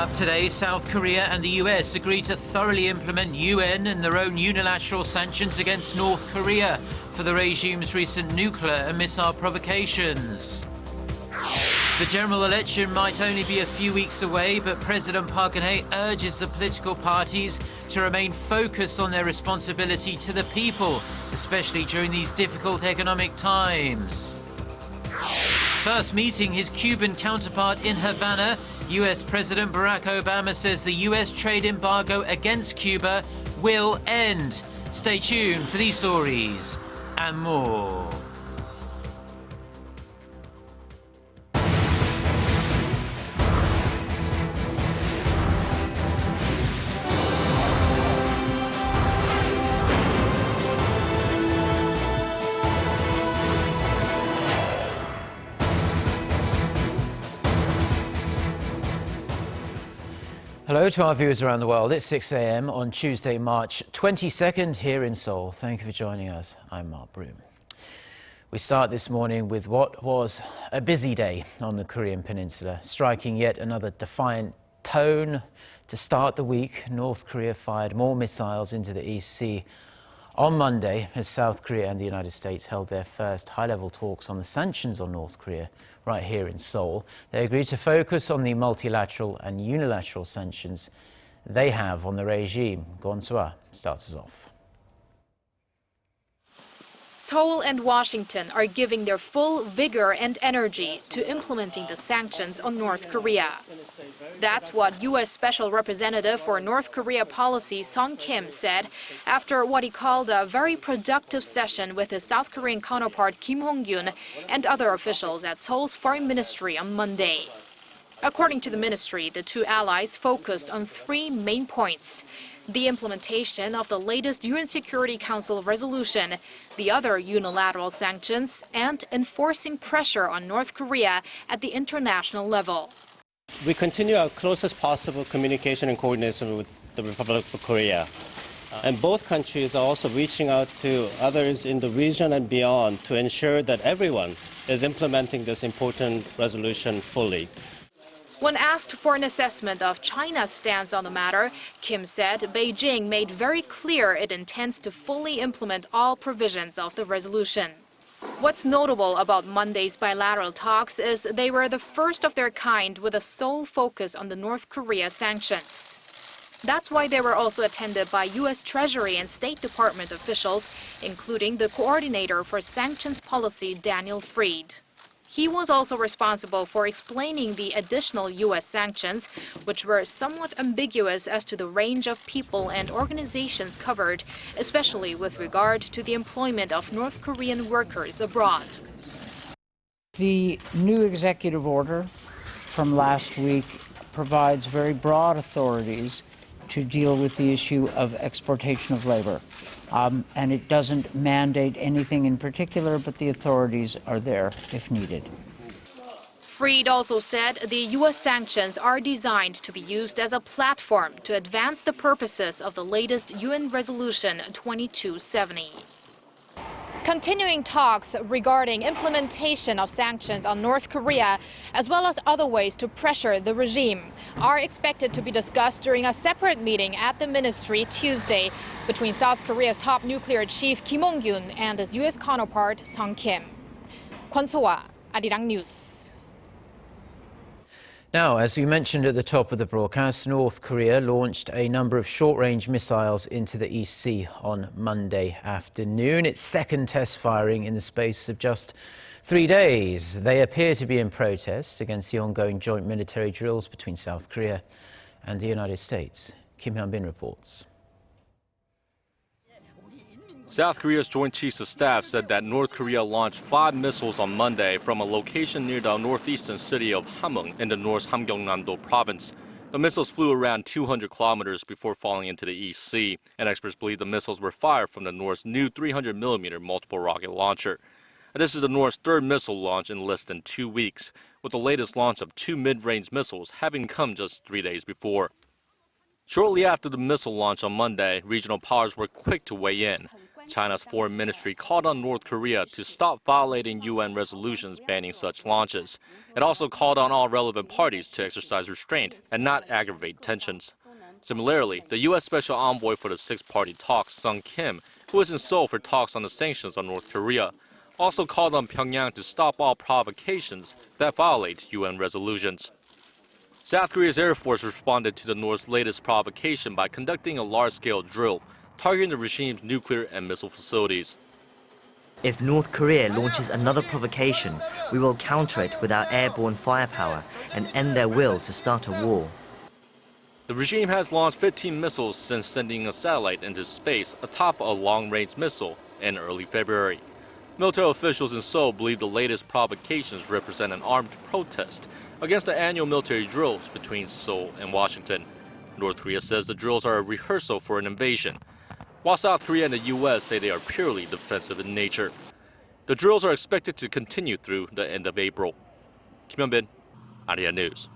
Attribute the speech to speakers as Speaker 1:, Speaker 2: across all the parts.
Speaker 1: Up today, South Korea and the US agreed to thoroughly implement UN and their own unilateral sanctions against North Korea for the regime's recent nuclear and missile provocations. The general election might only be a few weeks away, but President Park Geun-hye urges the political parties to remain focused on their responsibility to the people, especially during these difficult economic times. First meeting his Cuban counterpart in Havana, US President Barack Obama says the US trade embargo against Cuba will end. Stay tuned for these stories and more. Hello to our viewers around the world. It's 6 a.m. on Tuesday, March 22nd here in Seoul. Thank you for joining us. I'm Mark Broom. We start this morning with what was a busy day on the Korean Peninsula, striking yet another defiant tone. To start the week, North Korea fired more missiles into the East Sea on Monday as South Korea and the United States held their first high-level talks on the sanctions on North Korea right here in Seoul. They agreed to focus on the multilateral and unilateral sanctions they have on the regime. Kwon Soo-ah starts us off.
Speaker 2: Seoul and Washington are giving their full vigor and energy to implementing the sanctions on North Korea. That's what U.S. Special Representative for North Korea Policy Sung Kim said after what he called a very productive session with his South Korean counterpart Kim Hong-kyun and other officials at Seoul's Foreign Ministry on Monday. According to the ministry, the two allies focused on three main points: the implementation of the latest UN Security Council resolution, the other unilateral sanctions, and enforcing pressure on North Korea at the international level.
Speaker 3: We continue our closest possible communication and coordination with the Republic of Korea. And both countries are also reaching out to others in the region and beyond to ensure that everyone is implementing this important resolution fully.
Speaker 2: When asked for an assessment of China's stance on the matter, Kim said Beijing made very clear it intends to fully implement all provisions of the resolution. What's notable about Monday's bilateral talks is they were the first of their kind with a sole focus on the North Korea sanctions. That's why they were also attended by U.S. Treasury and State Department officials, including the coordinator for sanctions policy, Daniel Fried. He was also responsible for explaining the additional U.S. sanctions, which were somewhat ambiguous as to the range of people and organizations covered, especially with regard to the employment of North Korean workers abroad.
Speaker 4: The new executive order from last week provides very broad authorities to deal with the issue of exportation of labor. And it doesn't mandate anything in particular, but the authorities are there if needed.
Speaker 2: Fried also said the U.S. sanctions are designed to be used as a platform to advance the purposes of the latest UN Resolution 2270. Continuing talks regarding implementation of sanctions on North Korea, as well as other ways to pressure the regime, are expected to be discussed during a separate meeting at the ministry Tuesday between South Korea's top nuclear chief Kim Hong-kyun and his U.S. counterpart Sung Kim. Kwon Soo-ah, Arirang News.
Speaker 1: Now, as we mentioned at the top of the broadcast, North Korea launched a number of short-range missiles into the East Sea on Monday afternoon. Its second test firing in the space of just 3 days. They appear to be in protest against the ongoing joint military drills between South Korea and the United States. Kim Hyun-bin reports.
Speaker 5: South Korea's Joint Chiefs of Staff said that North Korea launched 5 missiles on Monday from a location near the northeastern city of Hamhung in the North Hamgyeongnam-do province. The missiles flew around 200 kilometers before falling into the East Sea, and experts believe the missiles were fired from the North's new 300mm multiple rocket launcher. And this is the North's third missile launch in less than 2 weeks, with the latest launch of 2 mid-range missiles having come just 3 days before. Shortly after the missile launch on Monday, regional powers were quick to weigh in. China's foreign ministry called on North Korea to stop violating UN resolutions banning such launches. It also called on all relevant parties to exercise restraint and not aggravate tensions. Similarly, the U.S. Special Envoy for the six-party talks, Sung Kim, who is in Seoul for talks on the sanctions on North Korea, also called on Pyongyang to stop all provocations that violate UN resolutions. South Korea's Air Force responded to the North's latest provocation by conducting a large-scale drill, targeting the regime's nuclear and missile facilities.
Speaker 6: If North Korea launches another provocation, we will counter it with our airborne firepower and end their will to start a war.
Speaker 5: The regime has launched 15 missiles since sending a satellite into space atop a long-range missile in early February. Military officials in Seoul believe the latest provocations represent an armed protest against the annual military drills between Seoul and Washington. North Korea says the drills are a rehearsal for an invasion, while South Korea and the U.S. say they are purely defensive in nature. The drills are expected to continue through the end of April. Kim Hyun-bin, Arirang News.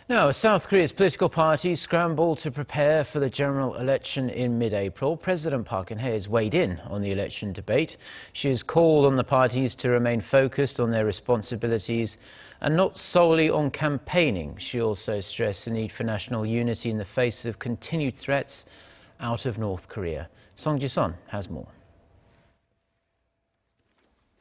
Speaker 1: Now, South Korea's political parties scramble to prepare for the general election in mid-April. President Park Geun-hye has weighed in on the election debate. She has called on the parties to remain focused on their responsibilities and not solely on campaigning. She also stressed the need for national unity in the face of continued threats out of North Korea. Song Ji-sun has more.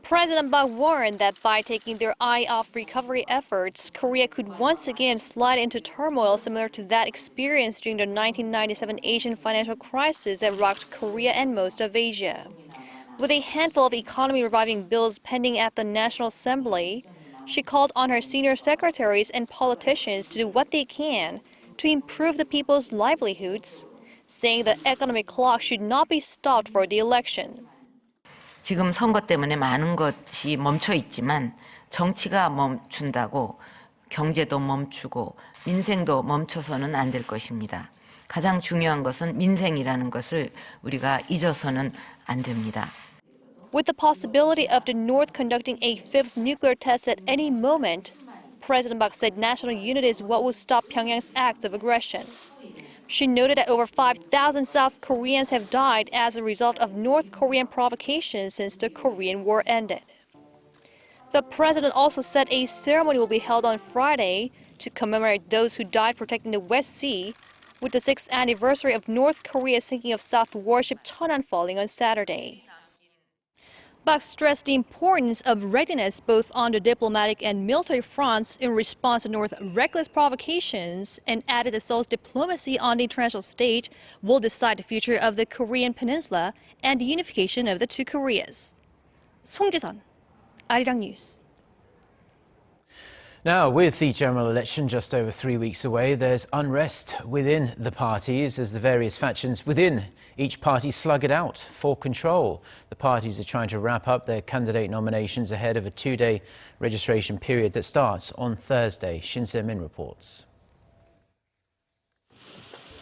Speaker 7: President Park warned that by taking their eye off recovery efforts, Korea could once again slide into turmoil similar to that experienced during the 1997 Asian financial crisis that rocked Korea and most of Asia. With a handful of economy-reviving bills pending at the National Assembly, she called on her senior secretaries and politicians to do what they can to improve the people's livelihoods, saying the economic clock should not be stopped for the election.
Speaker 8: 지금 선거 때문에 많은 것이 멈춰 있지만 정치가 멈춘다고 경제도 멈추고 민생도 멈춰서는 안 될 것입니다. 가장 중요한 것은 민생이라는 것을 우리가 잊어서는 안 됩니다.
Speaker 7: With the possibility of the North conducting a fifth nuclear test at any moment, President Park said national unity is what will stop Pyongyang's acts of aggression. She noted that over 5,000 South Koreans have died as a result of North Korean provocations since the Korean War ended. The president also said a ceremony will be held on Friday to commemorate those who died protecting the West Sea, with the 6th anniversary of North Korea's sinking of South warship Cheonan falling on Saturday. Park stressed the importance of readiness both on the diplomatic and military fronts in response to North's reckless provocations and added that Seoul's diplomacy on the international stage will decide the future of the Korean peninsula and the unification of the two Koreas. Song Ji-sun, Arirang News.
Speaker 1: Now, with the general election just over 3 weeks away, there's unrest within the parties as the various factions within each party slug it out for control. The parties are trying to wrap up their candidate nominations ahead of a two-day registration period that starts on Thursday. Shin Se-min reports.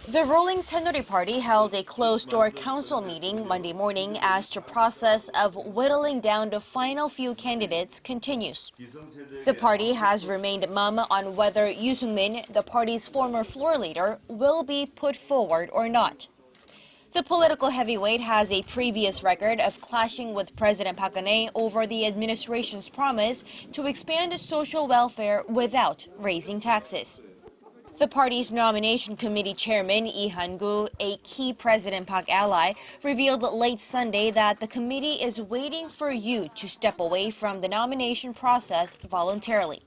Speaker 9: The ruling Saenuri Party held a closed-door council meeting Monday morning as the process of whittling down the final few candidates continues. The party has remained mum on whether Yoo Sung-min, the party's former floor leader, will be put forward or not. The political heavyweight has a previous record of clashing with President Park Geun-hye over the administration's promise to expand social welfare without raising taxes. The party's nomination committee chairman, Lee Han-gu, a key President Park ally, revealed late Sunday that the committee is waiting for Yoo to step away from the nomination process voluntarily.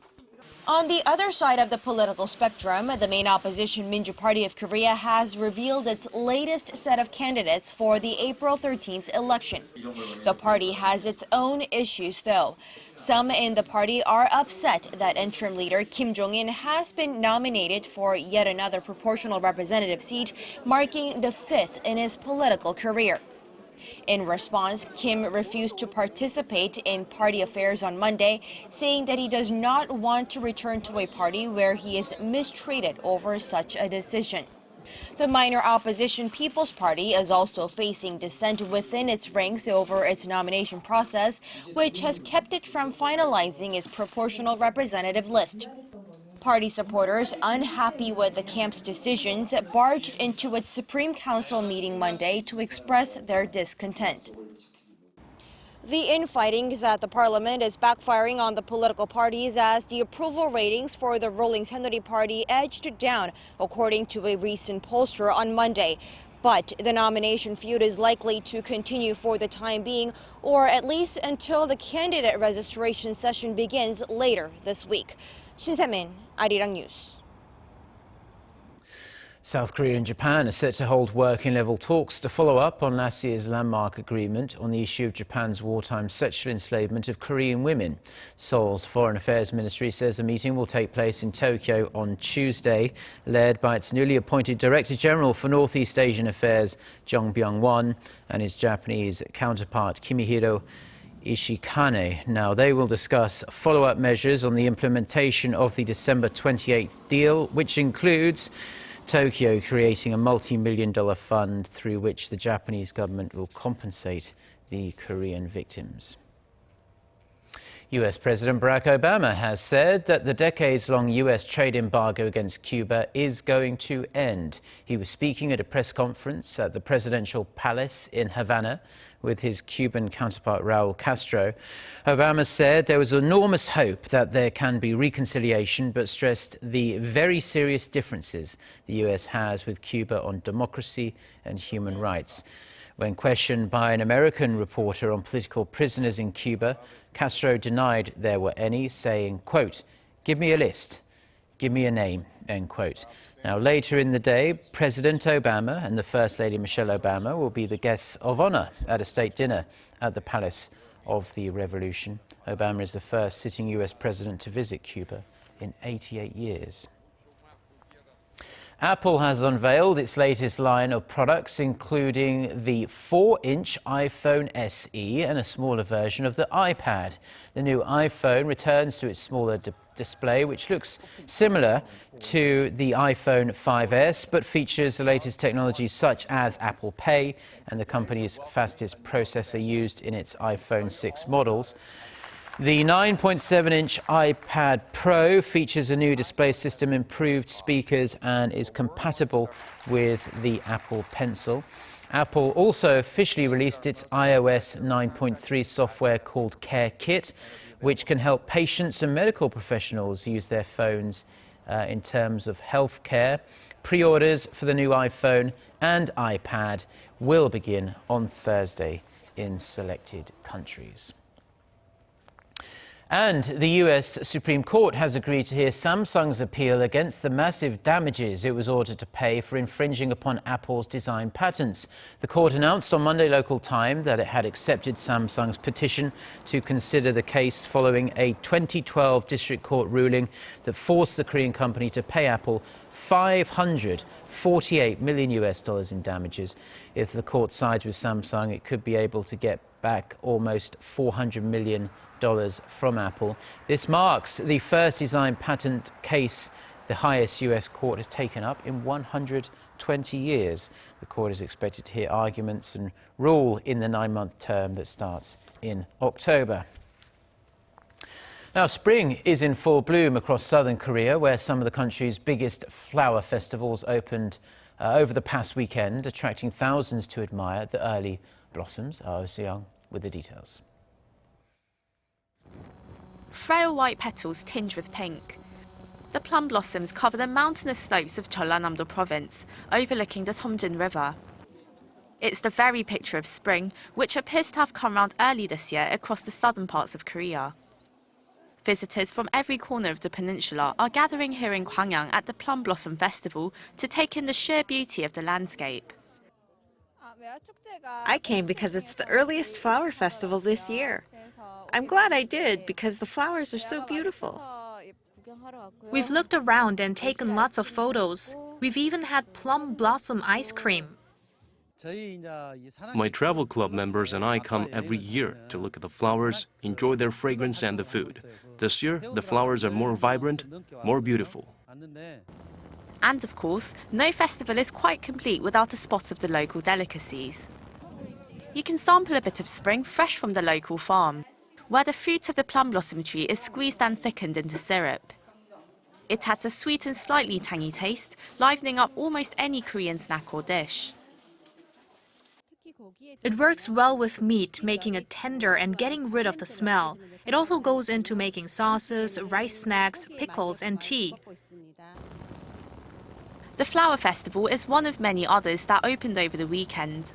Speaker 9: On the other side of the political spectrum, the main opposition Minju Party of Korea has revealed its latest set of candidates for the April 13th election. The party has its own issues, though. Some in the party are upset that interim leader Kim Jong-in has been nominated for yet another proportional representative seat, marking the fifth in his political career. In response, Kim refused to participate in party affairs on Monday, saying that he does not want to return to a party where he is mistreated over such a decision. The minor opposition People's Party is also facing dissent within its ranks over its nomination process, which has kept it from finalizing its proportional representative list. Party supporters, unhappy with the camp's decisions, barged into its Supreme Council meeting Monday to express their discontent. The infighting at the parliament is backfiring on the political parties as the approval ratings for the ruling Saenuri party edged down, according to a recent pollster on Monday. But the nomination feud is likely to continue for the time being, or at least until the candidate registration session begins later this week. Shin Se-min, Arirang News.
Speaker 1: South Korea and Japan are set to hold working-level talks to follow up on last year's landmark agreement on the issue of Japan's wartime sexual enslavement of Korean women. Seoul's Foreign Affairs Ministry says the meeting will take place in Tokyo on Tuesday, led by its newly appointed Director General for Northeast Asian Affairs, Jung Byung-won, and his Japanese counterpart, Kimihiro Ishikane. Now, they will discuss follow-up measures on the implementation of the December 28th deal, which includes Tokyo creating a multi-million-dollar fund through which the Japanese government will compensate the Korean victims. US President Barack Obama has said that the decades-long US trade embargo against Cuba is going to end. He was speaking at a press conference at the presidential palace in Havana with his Cuban counterpart Raul Castro. Obama said there was enormous hope that there can be reconciliation, but stressed the very serious differences the US has with Cuba on democracy and human rights. When questioned by an American reporter on political prisoners in Cuba, Castro denied there were any, saying, quote, "Give me a list, give me a name," end quote. Now, later in the day, President Obama and the First Lady Michelle Obama will be the guests of honor at a state dinner at the Palace of the Revolution. Obama is the first sitting US president to visit Cuba in 88 years. Apple has unveiled its latest line of products, including the 4-inch iPhone SE and a smaller version of the iPad. The new iPhone returns to its smaller display, which looks similar to the iPhone 5S, but features the latest technology such as Apple Pay and the company's fastest processor used in its iPhone 6 models. The 9.7-inch iPad Pro features a new display system, improved speakers, and is compatible with the Apple Pencil. Apple also officially released its iOS 9.3 software called Care Kit, which can help patients and medical professionals use their phones in terms of health care. Pre-orders for the new iPhone and iPad will begin on Thursday in selected countries. And the US Supreme Court has agreed to hear Samsung's appeal against the massive damages it was ordered to pay for infringing upon Apple's design patents. The court announced on Monday local time that it had accepted Samsung's petition to consider the case following a 2012 district court ruling that forced the Korean company to pay Apple $548 million in damages. If the court sides with Samsung, it could be able to get back almost $400 million from Apple. This marks the first design patent case the highest US court has taken up in 120 years. The court is expected to hear arguments and rule in the 9-month term that starts in October. Now, spring is in full bloom across southern Korea, where some of the country's biggest flower festivals opened over the past weekend, attracting thousands to admire the early blossoms. Oh Seong with the details.
Speaker 10: Frail white petals tinged with pink. The plum blossoms cover the mountainous slopes of Jeollanam-do province, overlooking the Seomjin River. It's the very picture of spring, which appears to have come round early this year across the southern parts of Korea. Visitors from every corner of the peninsula are gathering here in Gwangyang at the Plum Blossom Festival to take in the sheer beauty of the landscape.
Speaker 11: I came because it's the earliest flower festival this year. I'm glad I did because the flowers are so beautiful.
Speaker 2: We've looked around and taken lots of photos. We've even had plum blossom ice cream.
Speaker 12: My travel club members and I come every year to look at the flowers, enjoy their fragrance and the food. This year, the flowers are more vibrant, more beautiful.
Speaker 10: And of course, no festival is quite complete without a spot of the local delicacies. You can sample a bit of spring fresh from the local farm, where the fruit of the plum blossom tree is squeezed and thickened into syrup. It has a sweet and slightly tangy taste, livening up almost any Korean snack or dish.
Speaker 2: It works well with meat, making it tender and getting rid of the smell. It also goes into making sauces, rice snacks, pickles, and tea.
Speaker 10: The Flower Festival is one of many others that opened over the weekend.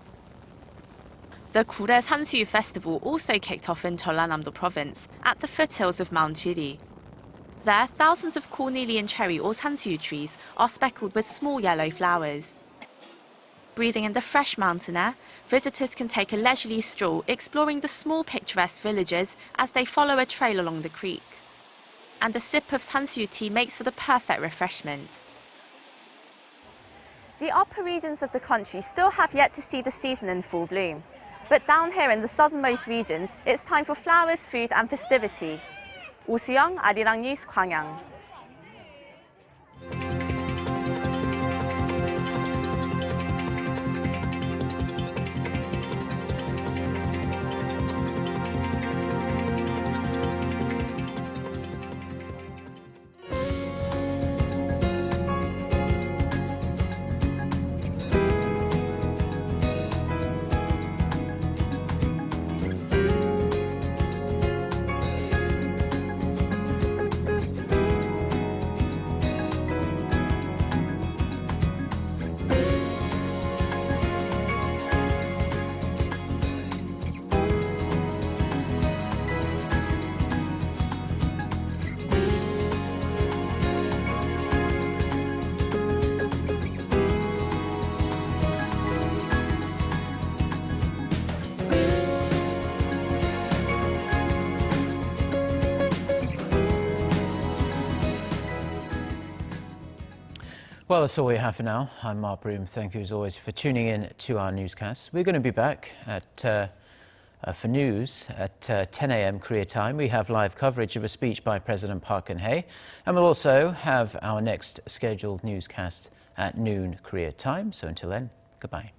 Speaker 10: The Kure Sansuyu Festival also kicked off in Jeollanam-do province, at the foothills of Mount Jiri. There, thousands of cornelian cherry or sansuyu trees are speckled with small yellow flowers. Breathing in the fresh mountain air, visitors can take a leisurely stroll exploring the small picturesque villages as they follow a trail along the creek. And a sip of sansuyu tea makes for the perfect refreshment. The upper regions of the country still have yet to see the season in full bloom. But down here in the southernmost regions, it's time for flowers, food and festivity. 오수영, 아리랑 뉴스 광양.
Speaker 1: Well, that's all we have for now. I'm Mark Broom. Thank you as always for tuning in to our newscast. We're going to be back for news at 10 a.m. Korea time. We have live coverage of a speech by President Park Geun-hye, and we'll also have our next scheduled newscast at noon Korea time. So until then, goodbye.